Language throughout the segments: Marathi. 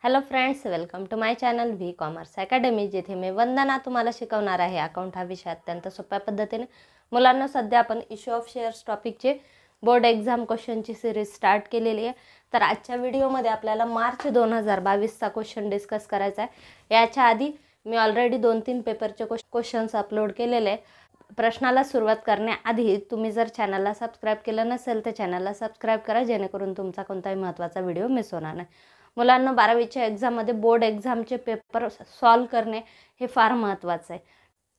Hello friends, welcome to my channel V Commerce Academy, जिथे मी वंदना तुम्हाला शिकवणार आहे अकाउंट हा विषय अत्यंत सोप्या पद्धतीने. मुलांना सध्या आपण इश्यू ऑफ शेअर्स टॉपिकचे बोर्ड एक्झाम क्वेश्चनची सिरीज स्टार्ट केलेली आहे. तर आजच्या व्हिडिओमध्ये आपल्याला मार्च 2022चा क्वेश्चन डिस्कस करायचा आहे. याच्या आधी मी ऑलरेडी 2-3 पेपरचे क्वेश्चन्स अपलोड केलेले आहे. प्रश्नाला सुरुवात करण्याआधी तुम्ही जर चॅनलला सबस्क्राईब केलं नसेल तर चॅनलला सबस्क्राईब करा, जेणेकरून तुमचा कोणताही महत्त्वाचा व्हिडिओ मिस होणार नाही. मुलांना 12वीच्या एक्झाममध्ये बोर्ड एक्झामचे पेपर सॉल्व करणे हे फार महत्त्वाचं आहे.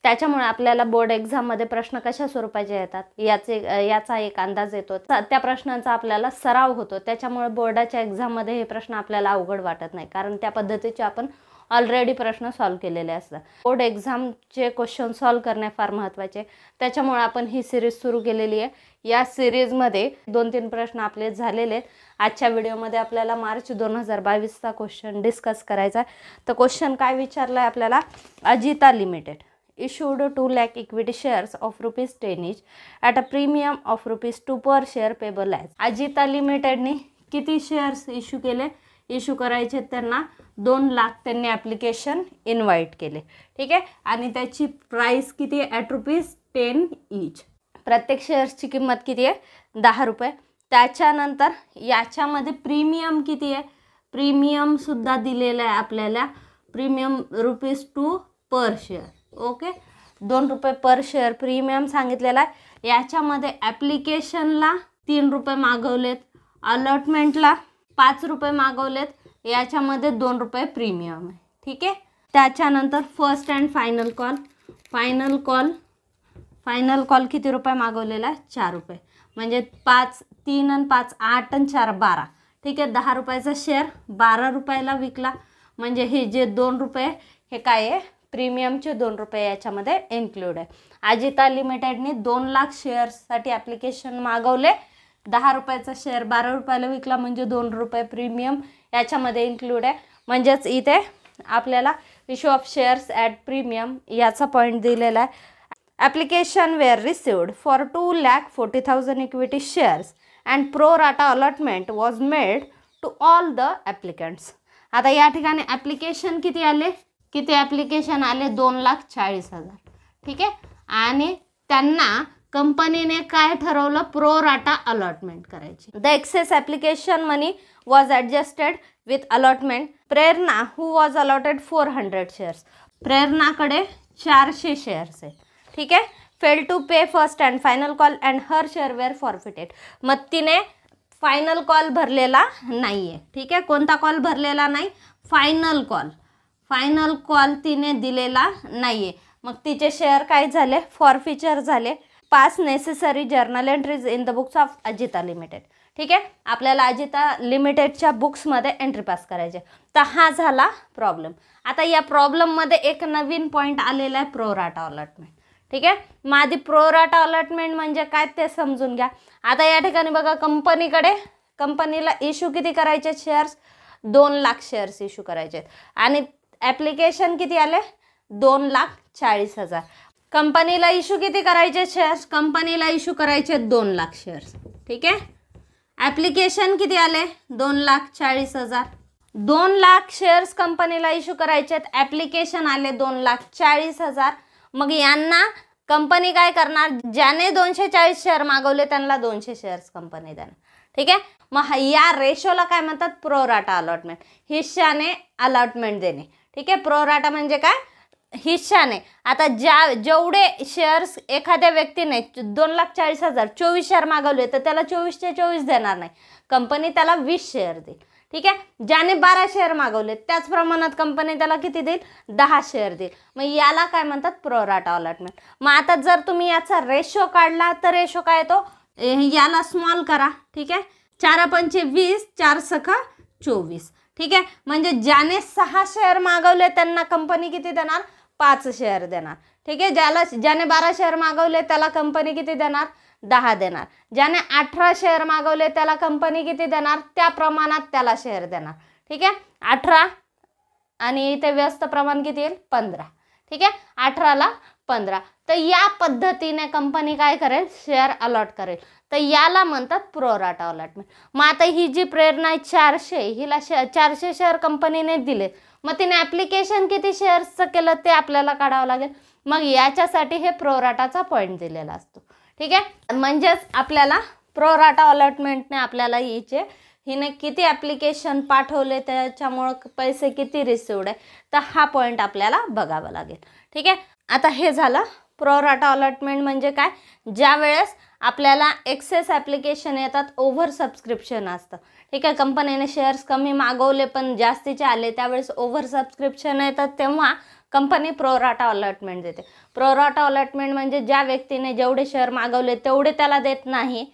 त्याच्यामुळे आपल्याला बोर्ड एक्झाममध्ये प्रश्न कशा स्वरूपाचे येतात याचा एक अंदाज येतो. त्या प्रश्नांचा आपल्याला सराव होतो. त्याच्यामुळे बोर्डाच्या एक्झाममध्ये हे प्रश्न आपल्याला अवघड वाटत नाही, कारण त्या पद्धतीचे आपण ऑलरेडी प्रश्न सॉल्व केलेले असतात. बोर्ड एक्झामचे क्वेश्चन सॉल्व करणे फार महत्त्वाचे, त्याच्यामुळे आपण ही सिरीज सुरू केलेली आहे. या सिरीजमध्ये 2-3 प्रश्न आपले झालेले आहेत. आजच्या व्हिडिओमध्ये आपल्याला मार्च 2022चा क्वेश्चन डिस्कस करायचा आहे. तर क्वेश्चन काय विचारला आहे आपल्याला? Ajita limited issued 2 lakh equity shares of ₹10 each at a premium of ₹2 per share payable as. Ajita लिमिटेडने किती शेअर्स इश्यू केले? इश्यू करायचे त्यांना 2 लाख त्यांनी ॲप्लिकेशन इन्व्हाइट केले, ठीक आहे. आणि त्याची प्राइस किती आहे? At ₹10 each. प्रत्येक शेअर्सची किंमत किती आहे? ₹10. त्याच्यानंतर याच्यामध्ये प्रीमियम किती आहे? प्रीमियमसुद्धा दिलेलं आहे आपल्याला. Premium ₹2 per share. Okay, ₹2 per share premium सांगितलेला आहे. याच्यामध्ये ॲप्लिकेशनला ₹3 मागवलेत, अलॉटमेंटला ₹5 मागवलेत. याच्यामध्ये ₹2 प्रीमियम आहे, ठीक आहे. त्याच्यानंतर first and final call. Final call किती रुपये मागवलेला आहे? ₹4. म्हणजे 3 आणि 5 8 आणि 4 12, ठीक आहे. ₹10चा शेअर ₹12ला विकला. म्हणजे हे जे ₹2 हे काय आहे? प्रीमियमचे ₹2 याच्यामध्ये इन्क्लूड आहे. अजिता लिमिटेडने 2 लाख शेअर्ससाठी ॲप्लिकेशन मागवले. ₹10चा शेअर ₹12ला विकला, म्हणजे ₹2 प्रीमियम याच्यामध्ये इन्क्लूड आहे. म्हणजेच इथे आपल्याला issue of shares at premium याचा पॉईंट दिलेला आहे. Application were received for 2,40,000 equity shares and pro rata allotment was made to all the applicants. आता या ठिकाणी ॲप्लिकेशन किती आले? ॲप्लिकेशन आले 2,40,000, ठीक आहे. आणि त्यांना कंपनीने काय ठरवलं? प्रो राटा अलॉटमेंट करायची. The excess application money was adjusted with allotment. Prerna who was allotted 400 shares. प्रेरणाकडे 400 शेअर्स आहेत, ठीक आहे. Fail to pay first and final call and her share were forfeited. मग तिने फायनल कॉल भरलेला नाही आहे, ठीक आहे. कोणता कॉल भरलेला नाही? फायनल कॉल तिने दिलेला नाही आहे. मग तिचे शेअर काय झाले? फॉरफिचर झाले. Pass necessary journal entries in the books of Ajita limited, ठीक आहे. आपल्याला अजिता लिमिटेडच्या बुक्समध्ये एंट्री पास करायचे. तर हा झाला प्रॉब्लेम. आता या प्रॉब्लेममध्ये एक नवीन पॉईंट आलेला आहे, प्रो राटा अलॉटमेंट, ठीक आहे. मग आधी प्रो राटा अलॉटमेंट म्हणजे काय ते समजून घ्या. आता या ठिकाणी बघा, कंपनीला इश्यू किती करायचे? शेअर्स 2 लाख शेअर्स इश्यू करायचे आणि ॲप्लिकेशन किती आले? 2,40,000. कंपनीला इश्यू किती करायचे शेअर्स? कंपनीला इश्यू करायचे 2 लाख शेअर्स, ठीक आहे. ॲप्लिकेशन किती आले? 2,40,000. 2 लाख शेअर्स कंपनीला इश्यू करायचे आहेत. ॲप्लिकेशन आले 2,40,000. मग यांना कंपनी काय करणार? ज्याने 240 शेअर मागवले त्यांना 200 शेअर्स कंपनी देणार, ठीक आहे. मग या रेशोला काय म्हणतात? Pro rata allotment. हिश्शाने अलॉटमेंट देणे, ठीक आहे. प्रो राटा म्हणजे काय? हिश्शाने. आता जेवढे शेअर्स एखाद्या व्यक्तीने 2,40,000 24 शेअर मागवले, तर त्याला 24चे 24 देणार नाही, कंपनी त्याला 20 शेअर देईल, ठीक आहे. ज्याने 12 शेअर मागवले त्याच प्रमाणात कंपनी त्याला किती देईल? 10 शेअर देईल. मग याला काय म्हणतात? Pro rata allotment. मग आता जर तुम्ही याचा रेशो काढला तर रेशो काय येतो? याला स्मॉल करा, ठीक आहे. 4×5 20, 4×6 24, ठीक आहे. म्हणजे ज्याने 6 शेअर मागवले त्यांना कंपनी किती देणार? 5 शेअर देणार, ठीक आहे. ज्याने 12 शेअर मागवले त्याला कंपनी किती देणार? 10 देणार. ज्याने 18 शेअर मागवले त्याला कंपनी किती देणार? त्या प्रमाणात त्याला शेअर देणार, ठीक आहे. 18 आणि इथे व्यस्त प्रमाण किती येईल? 15, ठीक आहे. 18ला 15. तर या पद्धतीने कंपनी काय करेल, शेअर अलॉट करेल. तर याला म्हणतात प्रोराटा अलॉटमेंट. मग आता ही जी प्रेरणा आहे 400, हिला 400 शेअर कंपनीने दिले. मग तिने ॲप्लिकेशन किती शेअर्सचं केलं ते आपल्याला काढावं लागेल. मग याच्यासाठी हे प्रोराटाचा पॉईंट दिलेला असतो. ठीक आहे, म्हणजेच आपल्याला प्रोराटा अलॉटमेंटने आपल्याला हिने किती ॲप्लिकेशन पाठवले, त्याच्यामुळं पैसे किती रिसिवड आहे, तर हा पॉईंट आपल्याला बघावा लागेल. ठीक आहे, आता हे झालं प्रोराटा अलॉटमेंट. म्हणजे काय, ज्या वेळेस आपल्याला एक्सेस ॲप्लिकेशन येतात, ओव्हर सबस्क्रिप्शन असतं. ठीक आहे, कंपनीने शेअर्स कमी मागवले पण जास्तीचे आले, त्यावेळेस ओव्हर सबस्क्रिप्शन येतात, तेव्हा कंपनी प्रोराटा अलॉटमेंट देते. प्रोराटा अलॉटमेंट म्हणजे ज्या व्यक्तीने जेवढे शेअर मागवले तेवढे त्याला देत नाही,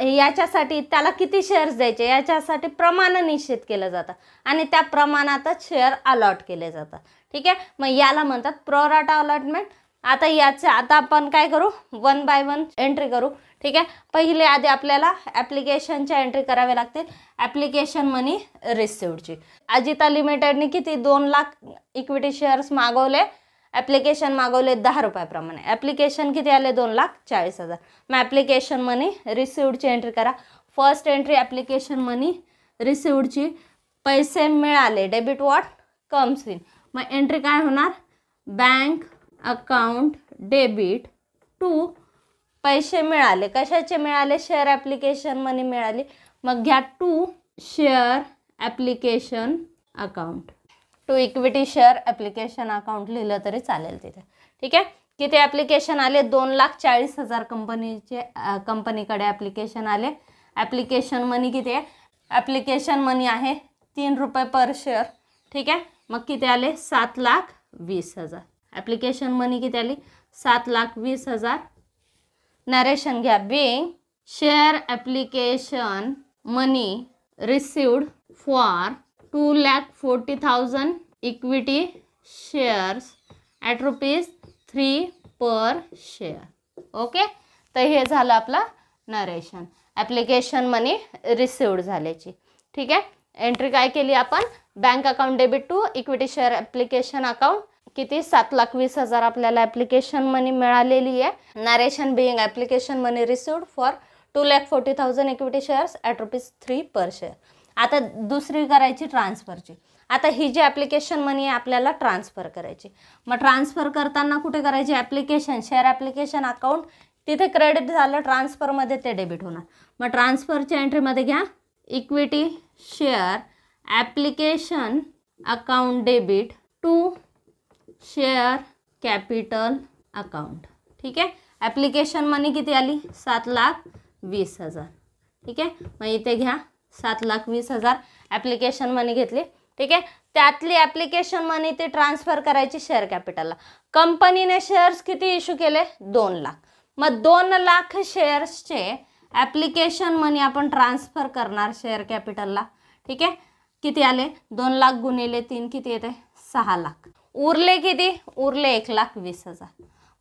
याच्यासाठी त्याला किती शेअर्स द्यायचे याच्यासाठी प्रमाण निश्चित केलं जातं आणि त्या प्रमाणातच शेअर अलॉट केले जातात. ठीक आहे, मग याला म्हणतात प्रोराटा अलॉटमेंट. आता आपण काय करू, 1 बाय 1 एंट्री करू. ठीक आहे, पहिले आधी आपल्याला ॲप्लिकेशनच्या एंट्री कराव्या लागतील. ॲप्लिकेशन मनी रिसिव्डची अजिता लिमिटेडने किती 2 लाख इक्विटी शेअर्स मागवले, ॲप्लिकेशन मागवले 10 रुपयाप्रमाणे. ॲप्लिकेशन किती आले, 2,40,000. मग ॲप्लिकेशन मनी रिसिव्डची एंट्री करा. फर्स्ट एंट्री ॲप्लिकेशन मनी रिसिव्डची, पैसे मिळाले, डेबिट व्हॉट कम्स इन. मग एंट्री काय होणार, बँक अकाउंट डेबिट टू, पैसे मिळाले, कशाचे मिळाले, शेअर ॲप्लिकेशन मनी मिळाली. मग घ्या to share application account, to equity share application account लिहिलं तरी चालेल तिथे. ठीक आहे, किती ॲप्लिकेशन आले, 2,40,000 कंपनीकडे ॲप्लिकेशन आले. ॲप्लिकेशन मनी किती आहे, ॲप्लिकेशन मनी आहे 3 रुपये पर शेअर. ठीक आहे, मग किती आले, 7,20,000. ॲप्लिकेशन मनी किती आली, 7,20,000. नरेशन घ्या, Bing share application money received for 2,40,000 equity shares at ₹3 per share. Okay, तर हे झालं आपलं नरेशन ॲप्लिकेशन मनी रिसिव्ड झाल्याची. ठीक आहे, एंट्री काय केली आपण, bank account debit to equity share application account, किती 7,20,000 आपल्याला ॲप्लिकेशन मनी मिळालेली आहे. Narration being application money received for 2,40,000 equity shares at ₹3 per share. आता दुसरी करायची ट्रान्सफरची. आता ही जी ॲप्लिकेशन मनी आहे आपल्याला ट्रान्सफर करायची. मग ट्रान्सफर करताना कुठे करायची, ॲप्लिकेशन शेअर ॲप्लिकेशन अकाउंट, तिथे क्रेडिट झालं, ट्रान्सफरमध्ये ते डेबिट होणार. मग ट्रान्सफरच्या एंट्रीमध्ये घ्या equity share application account debit to share capital account. ठीक आहे, ॲप्लिकेशन मनी किती आली, 7,20,000. ठीक आहे, मग इथे घ्या 7,20,000 ॲप्लिकेशन मनी घेतली. ठीक आहे, त्यातली ॲप्लिकेशन मनी ते ट्रान्सफर करायची शेअर कॅपिटलला. कंपनीने शेअर्स किती इश्यू केले, 2 लाख. मग 2 लाख शेअर्सचे ॲप्लिकेशन मनी आपण ट्रान्सफर करणार शेअर कॅपिटलला. ठीक आहे, किती आले, 2 लाख गुणिले 3 किती येते, 6 लाख. उरले किती, उरले 1,20,000.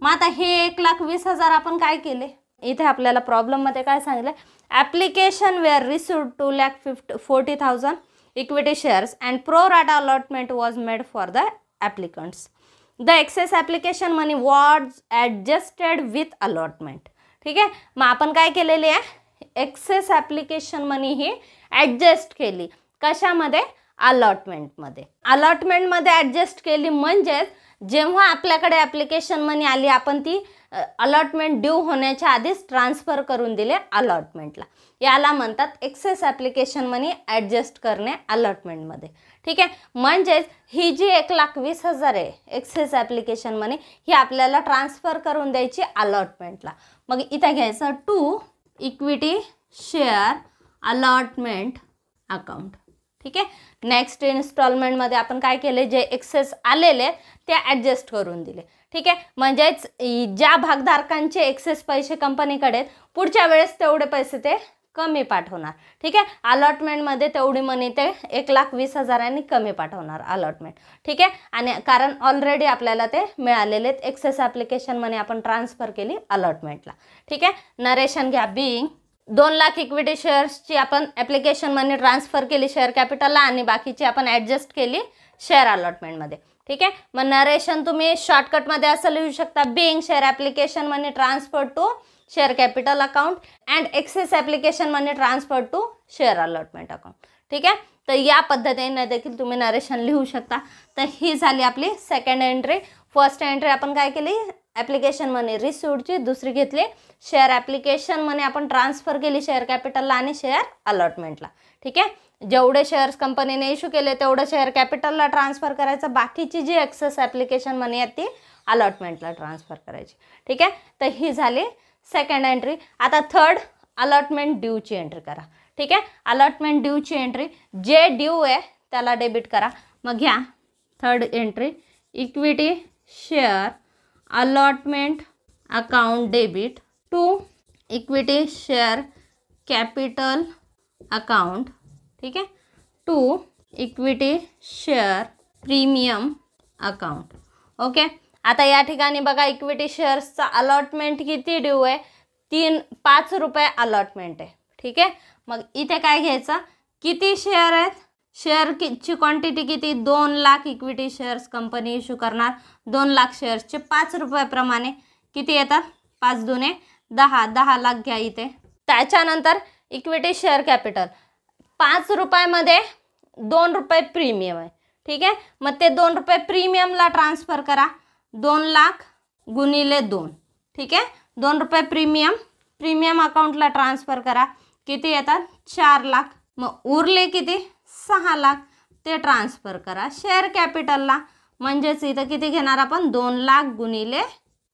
मग आता हे 1,20,000 आपण काय केले, इथे आपल्याला प्रॉब्लेममध्ये काय सांगितलं, application were received 2,40,000 equity shares and pro rata allotment was made for the applicants. The excess application money was adjusted with allotment. ठीक आहे, मग आपण काय केलेली आहे, एक्सेस ॲप्लिकेशन मनी ही ॲडजस्ट केली, कशामध्ये, अलॉटमेंटमध्ये. अलॉटमेंटमध्ये ॲडजस्ट केली म्हणजेच जेव्हा आपल्याकडे ॲप्लिकेशन मनी आली आपण ती अलॉटमेंट ड्यू होण्याच्या आधीच ट्रान्सफर करून दिले अलॉटमेंटला. याला म्हणतात एक्सेस ॲप्लिकेशन मनी ॲडजस्ट करणे अलॉटमेंटमध्ये. ठीक आहे, म्हणजेच ही जी 1,20,000 आहे एक्सेस ॲप्लिकेशन मनी ही आपल्याला ट्रान्सफर करून द्यायची अलॉटमेंटला. मग इथं घ्यायचं to equity share allotment account. ठीक आहे, नेक्स्ट इन्स्टॉलमेंटमध्ये आपण काय केले, जे एक्सेस आलेले ते ॲडजस्ट करून दिले. ठीक आहे, म्हणजेच ज्या भागधारकांचे एक्सेस पैसे कंपनीकडे पुढच्या वेळेस तेवढे पैसे ते कमी पाठवणार. ठीक आहे, अलॉटमेंटमध्ये तेवढी मनी ते 1,20,000 कमी पाठवणार अलॉटमेंट. ठीक आहे, आणि कारण ऑलरेडी आपल्याला ते मिळालेले एक्सेस ॲप्लिकेशन मनी आपण ट्रान्सफर केली अलॉटमेंटला. ठीक आहे, नरेशन घ्या, बिंग 2 लाख इक्विटी शेअर्सची आपण ॲप्लिकेशन मनी ट्रान्सफर केली शेअर कॅपिटलला आणि बाकीची आपण ॲडजस्ट केली शेअर अलॉटमेंटमध्ये. ठीक आहे. मग नरेशन तुम्ही शॉर्टकटमध्ये असं लिहू शकता, being share application money transfer to share capital account and excess application money transfer to share allotment account. ठीक आहे. तर या पद्धतीने देखील तुम्ही नरेशन लिहू शकता. तर ही झाली आपली सेकंड एंट्री. फर्स्ट एंट्री आपण काय केली, ॲप्लिकेशन मनी रिसिव्हडची. दुसरी घेतली शेअर ॲप्लिकेशन मनी आपण ट्रान्सफर केली शेअर कॅपिटलला आणि शेअर अलॉटमेंटला. ठीक आहे. जेवढे शेअर्स कंपनीने इश्यू केले तेवढं शेअर कॅपिटलला ट्रान्सफर करायचं, बाकीची जी एक्सेस ॲप्लिकेशन मनी आहे ती अलॉटमेंटला ट्रान्सफर करायची. ठीक आहे. तर ही झाली सेकंड एंट्री. आता थर्ड अलॉटमेंट ड्यूची एंट्री करा. ठीक आहे. अलॉटमेंट ड्यूची एंट्री, जे ड्यू आहे त्याला डेबिट करा. मग घ्या third entry, equity share allotment account debit to equity share capital account. ठीक आहे. To equity share premium account. Okay. आता या ठिकाणी बघा, इक्विटी शेअर्सचा अलॉटमेंट किती ड्यू आहे, 5 रुपये अलॉटमेंट आहे. ठीक आहे. मग इथे काय घ्यायचं, किती शेअर आहेत, शेअरची क्वांटिटी किती, 2 lakh equity shares company issue करणार. 2 लाख शेअर्सचे 5 रुपयाप्रमाणे किती येतात, 5 दुने 10, 10 लाख घ्या इथे. त्याच्यानंतर इक्विटी शेअर कॅपिटल 5 रुपयामध्ये 2 रुपये प्रीमियम आहे. ठीक आहे. मग ते 2 रुपये प्रीमियमला ट्रान्सफर करा. 2 लाख गुणिले 2. ठीक आहे. 2 रुपये प्रीमियम अकाउंटला ट्रान्सफर करा. किती येतात, 4 लाख. मग उरले किती, 6 लाख. ते ट्रान्सफर करा शेअर कॅपिटलला. म्हणजेच इथं किती घेणार आपण, 2 लाख गुणिले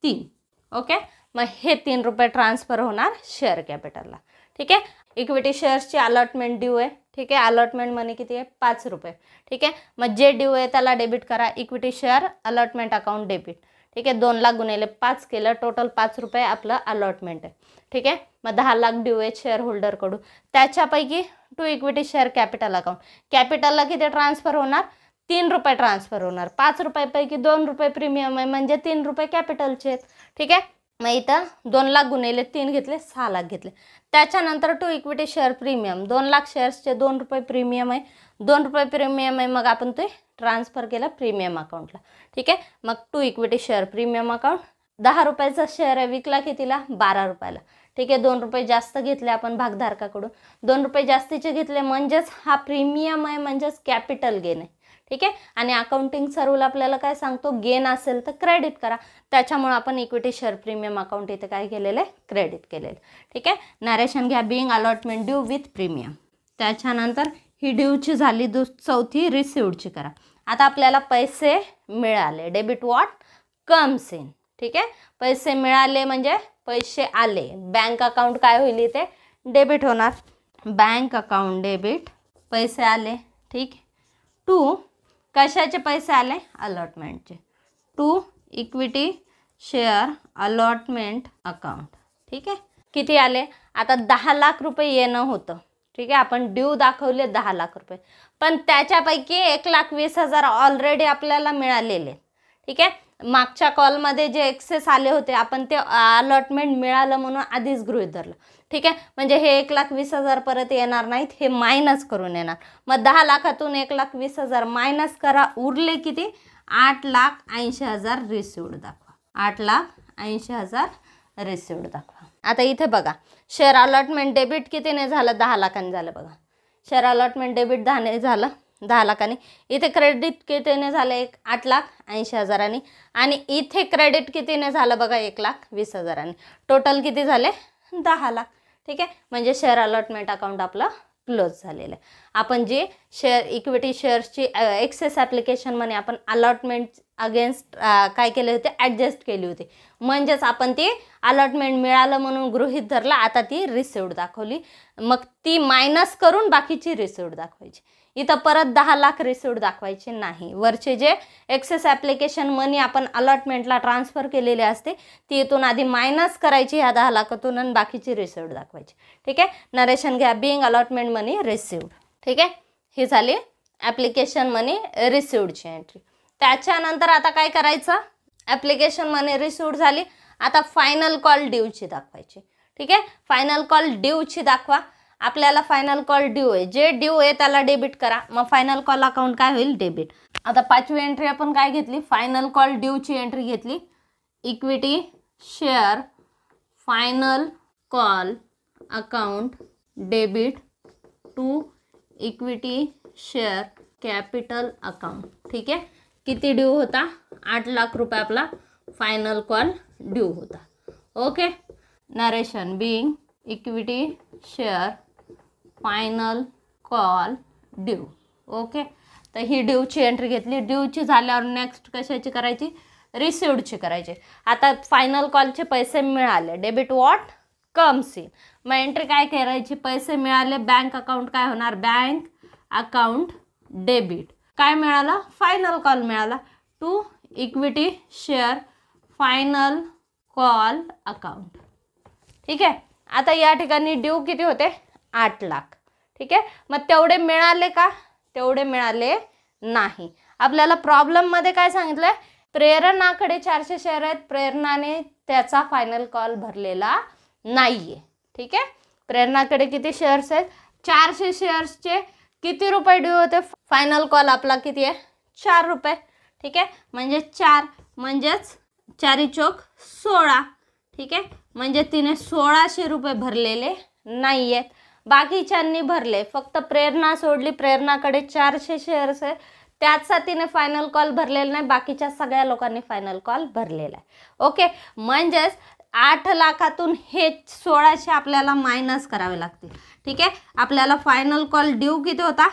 3. ओके. मग हे 3 रुपये ट्रान्सफर होणार शेअर कॅपिटलला. ठीक आहे. इक्विटी शेअर्सची अलॉटमेंट ड्यू आहे. ठीक आहे. अलॉटमेंट मनी किती आहे, 5 रुपये. ठीक आहे. मग जे ड्यू आहे त्याला डेबिट करा. Equity share allotment account debit. ठीक आहे. 2 लाख गुणिले 5 केलं, टोटल 5 रुपये आपलं अलॉटमेंट आहे. ठीक आहे. मग 10 लाख ड्यू आहे शेअर होल्डरकडून. त्याच्यापैकी to equity share capital account, कॅपिटलला किती ट्रान्सफर होणार, 3 रुपये ट्रान्सफर होणार. 5 रुपयापैकी 2 रुपये प्रीमियम आहे, म्हणजे 3 रुपये कॅपिटलचे आहेत. ठीक आहे. मग इथं 2 लाख गुणिले 3 घेतले, 6 लाख घेतले. त्याच्यानंतर to equity share premium, 2 lakh शेअर्सचे 2 रुपये प्रीमियम आहे. 2 रुपये प्रीमियम आहे, मग आपण ते ट्रान्सफर केलं प्रीमियम अकाउंटला. ठीक आहे. मग to equity share premium account, 10 रुपयाचा शेअर आहे, विकला कितीला, 12 रुपयाला. ठीक आहे. 2 रुपये जास्त घेतले आपण भागधारकाकडून, 2 रुपये जास्तीचे घेतले, म्हणजेच हा प्रीमियम आहे, म्हणजेच कॅपिटल गेन आहे. ठीक आहे. आणि अकाउंटिंगचा रूल आपल्याला काय सांगतो, गेन असेल तर क्रेडिट करा. त्याच्यामुळे आपण इक्विटी शेअर प्रीमियम अकाउंट इथे काय केलेलं आहे, क्रेडिट केलेलं. ठीक आहे. नरेशन घ्या, being allotment due with premium. त्याच्यानंतर ही ड्यूची झाली, चौथी रिसिव्हडची करा. आता आपल्याला पैसे मिळाले, डेबिट व्हॉट कम्स इन. ठीक आहे. पैसे मिळाले म्हणजे पैसे आले, बँक अकाउंट काय होईल इथे, डेबिट होणार. बँक अकाउंट डेबिट, पैसे आले. ठीक. टू कशाचे पैसे आले, अलॉटमेंटचे. To equity share allotment account. ठीक आहे. किती आले, आता 10 लाख रुपये येणं होतं. ठीक आहे. आपण ड्यू दाखवले 10 लाख रुपये, पण त्याच्यापैकी 1,20,000 ऑलरेडी आपल्याला मिळालेले. ठीक आहे. मागच्या कॉलमध्ये जे एक्सेस आले होते आपण ते अलॉटमेंट मिळालं म्हणून आधीच गृहीत धरलं. ठीक आहे. म्हणजे हे 1,20,000 परत येणार नाहीत, हे मायनस करून येणार. मग 10 लाखातून 1,20,000 मायनस करा, उरले किती, 8,80,000 रिसिव्ड दाखवा. 8,80,000 रिसिव्ड दाखवा. आता इथे बघा, शेअर अलॉटमेंट डेबिट कितीने झालं, 10 लाखांनी झालं. बघा, शेअर अलॉटमेंट डेबिट 10 झालं, 10 लाखांनी. इथे क्रेडिट कितीने झालं, 8,80,000. आणि इथे क्रेडिट कितीने झालं बघा, 1,20,000. टोटल किती झाले, 10 लाख. ठीक आहे. म्हणजे शेअर अलॉटमेंट अकाउंट आपलं क्लोज झालेलं आहे. आपण जे शेअर इक्विटी शेअर्सची एक्सेस ॲप्लिकेशन मनी आपण अलॉटमेंट अगेन्स्ट काय केले होते, ॲडजस्ट केली होती. म्हणजेच आपण ती अलॉटमेंट मिळालं म्हणून गृहीत धरलं, आता ती रिसिव्ड दाखवली. मग ती मायनस करून बाकीची रिसिव्ड दाखवायची. इथं परत 10 लाख रिसिव्ड दाखवायचे नाही. वरचे जे एक्सेस ॲप्लिकेशन मनी आपण अलॉटमेंटला ट्रान्सफर केलेली असते ती इथून आधी मायनस करायची ह्या 10 लाखातून आणि बाकीची रिसिव्ड दाखवायची. ठीक आहे. नरेशन घ्या, बिंग अलॉटमेंट मनी रिसिव्ड. ठीक आहे. ही झाली ॲप्लिकेशन मनी रिसिव्डची एंट्री. त्याच्यानंतर आता काय करायचं, ॲप्लिकेशन मनी रिसिव्ड झाली. आता फायनल कॉल ड्यूची दाखवायची. ठीक आहे. फायनल कॉल ड्यूची दाखवा. आपल्याला फायनल कॉल ड्यू आहे, जे ड्यू आहे त्याला डेबिट करा. मग फायनल कॉल अकाउंट काय होईल, डेबिट. आता 5वी एंट्री आपण काय घेतली, फायनल कॉल ड्यूची एंट्री घेतली. Equity share final call account debit to equity share capital account. ठीक आहे, किती ड्यू होता, 8 लाख रुपये आपला फायनल कॉल ड्यू होता. Okay, narration being equity share final call due. Okay, तर ही ड्यूची एंट्री घेतली. ड्यूची झाल्यावर नेक्स्ट कशाची करायची, रिसिव्डची करायची. आता फायनल कॉलचे पैसे मिळाले, डेबिट वॉट कम्स इन. मग एंट्री काय करायची, पैसे मिळाले, बँक अकाउंट काय होणार, बँक अकाउंट डेबिट. काय मिळाला, फायनल कॉल मिळाला to equity share final call account. ठीक आहे, आता या ठिकाणी ड्यू किती होते, 8 लाख. ठीक आहे, मग तेवढे मिळाले का, तेवढे मिळाले नाही. आपल्याला प्रॉब्लेममध्ये काय सांगितलंय, प्रेरणाकडे 400 शेअर आहेत, प्रेरणाने त्याचा फायनल कॉल भरलेला नाहीये. ठीक आहे, प्रेरणाकडे किती शेअर्स आहेत, 400 शेअर्सचे किती रुपये ड्यू होते, फायनल कॉल आपला किती आहे, 4 रुपये. ठीक आहे, म्हणजे 4 म्हणजेच 4 चौक 16. ठीक आहे, म्हणजे तिने 1600 रुपये भरलेले नाही आहेत. बाकीच्यांनी भरले, फक्त प्रेरणा सोडली, प्रेरणाकडे 400 शेअर्स आहे, त्याचा तिने फायनल कॉल भरलेला नाही, बाकीच्या सगळ्या लोकांनी फायनल कॉल भरलेला आहे. ओके, म्हणजेच 8 लाखातून हे 1600 आपल्याला मायनस करावे लागतील. ठीक आहे, आपल्याला फायनल कॉल ड्यू किती होता,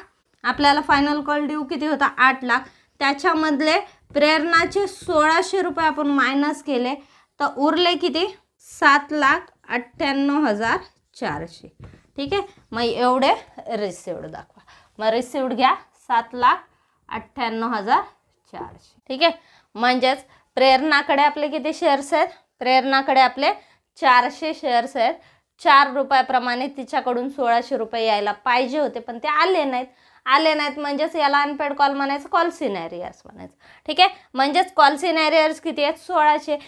आपल्याला फायनल कॉल ड्यू किती होता, 8 लाख. त्याच्यामधले प्रेरणाचे 1600 रुपये आपण मायनस केले, तर उरले किती, 7,98,400. ठीक आहे, मग एवढे रिसिव्ड दाखवा. मग रिसिव्ड घ्या 7,98,400. ठीक आहे, म्हणजेच प्रेरणाकडे आपले किती शेअर्स आहेत, प्रेरणाकडे आपले 400 शेअर्स आहेत. 4 रुपयाप्रमाणे तिच्याकडून 1600 रुपये यायला पाहिजे होते, पण ते आले नाहीत. आले नाहीत म्हणजेच याला अनपेड कॉल म्हणायचं, कॉल्स इन एरियर्स म्हणायचं. ठीक आहे, म्हणजेच कॉल्स इन एरियर्स किती आहेत, 1600.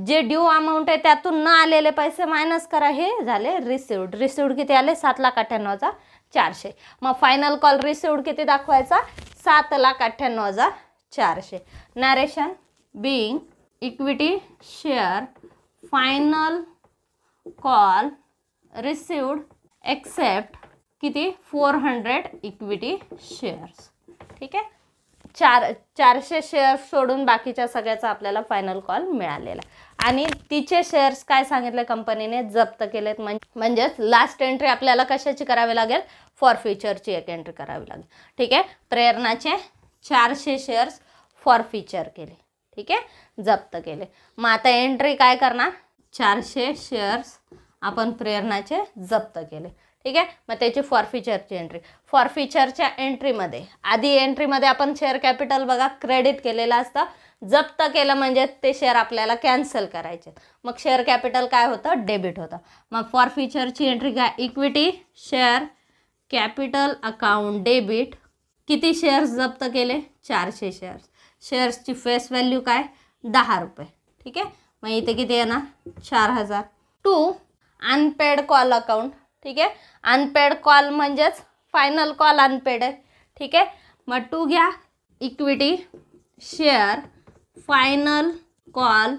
जे ड्यू अमाऊंट आहे त्यातून न आलेले पैसे मायनस करा, हे झाले रिसिव्ड. रिसिव्ड किती आले, 7,98,400. मग फायनल कॉल रिसिव्ड किती दाखवायचा, 7,98,400. Narration being equity share final call received except किती, 400 इक्विटी शेअर्स. ठीक आहे, 400 शेअर्स सोडून बाकीच्या सगळ्याचा आपल्याला फायनल कॉल मिळालेला. आणि तिचे शेअर्स काय सांगितले कंपनीने, जप्त केलेत. म्हणजेच लास्ट एंट्री आपल्याला कशाची करावी लागेल, फॉर फ्युचरची एक एंट्री करावी लागेल. ठीक आहे, प्रेरणाचे 400 शेअर्स फॉर फ्युचर केले. ठीक आहे, जप्त केले. मग आता एंट्री काय करणार, 400 शेअर्स आपण प्रेरणाचे जप्त केले. ठीक आहे, मग त्याची फॉरफिचरची एंट्री. फॉरफिचरच्या एंट्रीमध्ये आधी एंट्रीमध्ये आपण शेअर कॅपिटल बघा क्रेडिट केलेलं असतं, जप्त केलं म्हणजे ते शेअर आपल्याला कॅन्सल करायचे. मग शेअर कॅपिटल काय होतं, डेबिट होतं. मग फॉरफिचरची एंट्री काय, equity share capital account debit. किती शेअर्स जप्त केले, 400 शेअर्स. शेअर्सची फेस व्हॅल्यू काय, 10 रुपये. ठीक आहे, मग इथे किती येणार, 4000. To unpaid call account. ठीक आहे, अनपेड कॉल म्हणजेच फायनल कॉल अनपेड आहे. ठीक आहे, मग 2 घ्या equity share final call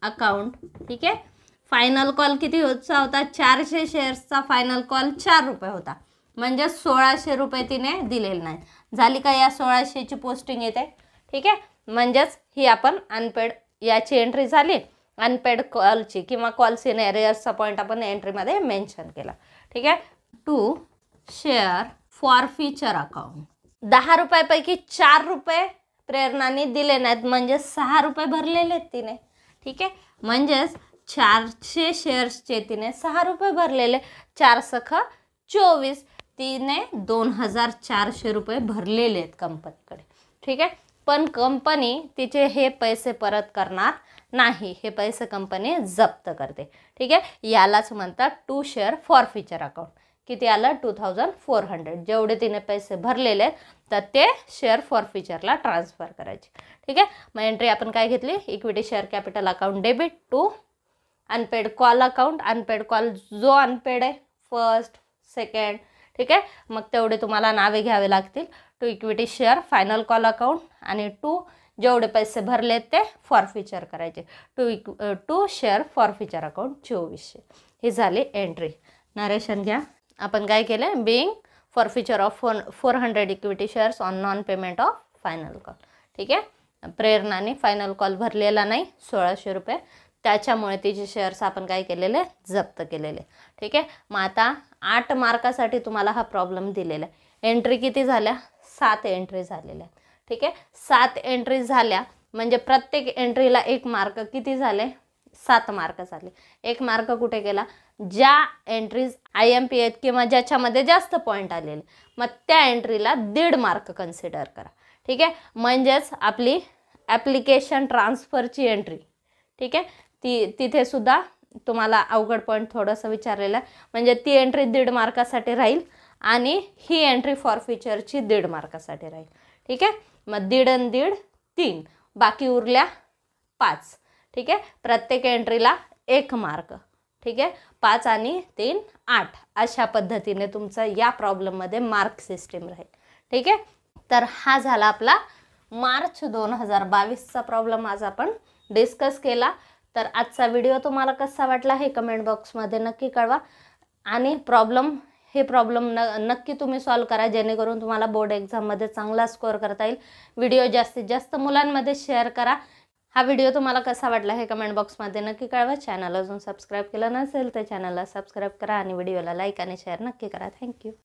account. ठीक आहे, फायनल कॉल किती होता, 400 शेअर्सचा फायनल कॉल 4 रुपये होता, म्हणजे 1600 रुपये तिने दिलेले नाही. झाली का, या 1600ची पोस्टिंग येते. ठीक आहे, म्हणजेच ही आपण अनपेड याची एंट्री झाली. अनपेड कॉलची किंवा कॉल्स इन एरियर्सचा पॉईंट आपण एंट्रीमध्ये मेन्शन केला. ठीक आहे, टू शेअर फॉरफिचर अकाउंट. 10 रुपयापैकी 4 रुपये प्रेरणाने दिले नाहीत, म्हणजे 6 रुपये भरलेले आहेत तिने. ठीक आहे, म्हणजेच 400 शेअर्सचे तिने 6 रुपये भरलेले, 4 सख 24, तिने 2400 रुपये भरलेले आहेत कंपनीकडे. ठीक आहे, पण कंपनी तिचे हे पैसे परत करणार नाही, हे पैसे कंपनी जप्त करते. ठीक आहे, यालाच म्हणतात टू शेअर फॉरफिचर अकाउंट. किती आलं, 2400. जेवढे तिने पैसे भरलेले आहेत तर ते शेअर फॉरफिचरला ट्रान्सफर करायचे. ठीक आहे, मग एंट्री आपण काय घेतली, equity share capital account debit to unpaid call account. Unpaid call जो अनपेड आहे, फर्स्ट सेकंड. ठीक आहे, मग तेवढे तुम्हाला नावे घ्यावे लागतील. To equity share final call account आणि 2 जेवढे पैसे भरले ते फॉरफिचर करायचे. 2 शेअर फॉरफिचर अकाउंट 2400. ही झाली एंट्री. नरेशन घ्या. आपण काय केलं, being forfeiture of 400 equity shares on non payment of final call. ठीक आहे, प्रेरणाने फायनल कॉल भरलेला नाही 1600 रुपये, त्याच्यामुळे तिचे शेअर्स आपण काय केलेले, जप्त केलेले. ठीक आहे, मग आता 8 मार्कासाठी तुम्हाला हा प्रॉब्लेम दिलेला आहे. एंट्री किती झाल्या, 7 एंट्री झालेल्या. ठीक आहे, 7 एंट्री झाल्या म्हणजे प्रत्येक एंट्रीला 1 मार्क. किती झाले, 7 मार्क झाले. 1 मार्क कुठे गेला, ज्या एंट्रीज IMP आहेत किंवा ज्याच्यामध्ये जास्त पॉईंट आलेले, मग त्या एंट्रीला 1.5 मार्क कन्सिडर करा. ठीक आहे, म्हणजेच आपली ॲप्लिकेशन ट्रान्सफरची एंट्री. ठीक आहे, तिथे सुद्धा तुम्हाला अवघड पॉईंट थोडंसं विचारलेलं आहे. म्हणजे ती एंट्री 1.5 मार्कासाठी राहील आणि ही एंट्री फॉरफिचरची 1.5 मार्कासाठी राहील. ठीक आहे, मग 1.5 आणि 1.5 3, बाकी उरल्या 5. ठीक आहे, प्रत्येक एंट्रीला 1 मार्क. ठीक आहे, 5 आणि 3 8. अशा पद्धतीने तुमचं या प्रॉब्लेममध्ये मार्क सिस्टीम राहील. ठीक आहे, तर हा झाला आपला मार्च 2022चा प्रॉब्लेम आज आपण डिस्कस केला. तर आजचा व्हिडिओ तुम्हाला कसा वाटला हे कमेंट बॉक्समध्ये नक्की कळवा. आणि हे प्रॉब्लेम नक्की तुम्ही सॉल्व करा, जेणेकरून तुम्हाला बोर्ड एक्झाममध्ये चांगला स्कोअर करता येईल. व्हिडिओ जास्तीत जास्त मुलांमध्ये शेअर करा. हा व्हिडिओ तुम्हाला कसा वाटला हे कमेंट बॉक्समध्ये नक्की कळवा. चॅनल अजून सबस्क्राईब केलं नसेल तर चॅनलला सबस्क्राईब करा आणि व्हिडिओला लाईक आणि शेअर नक्की करा. थँक्यू.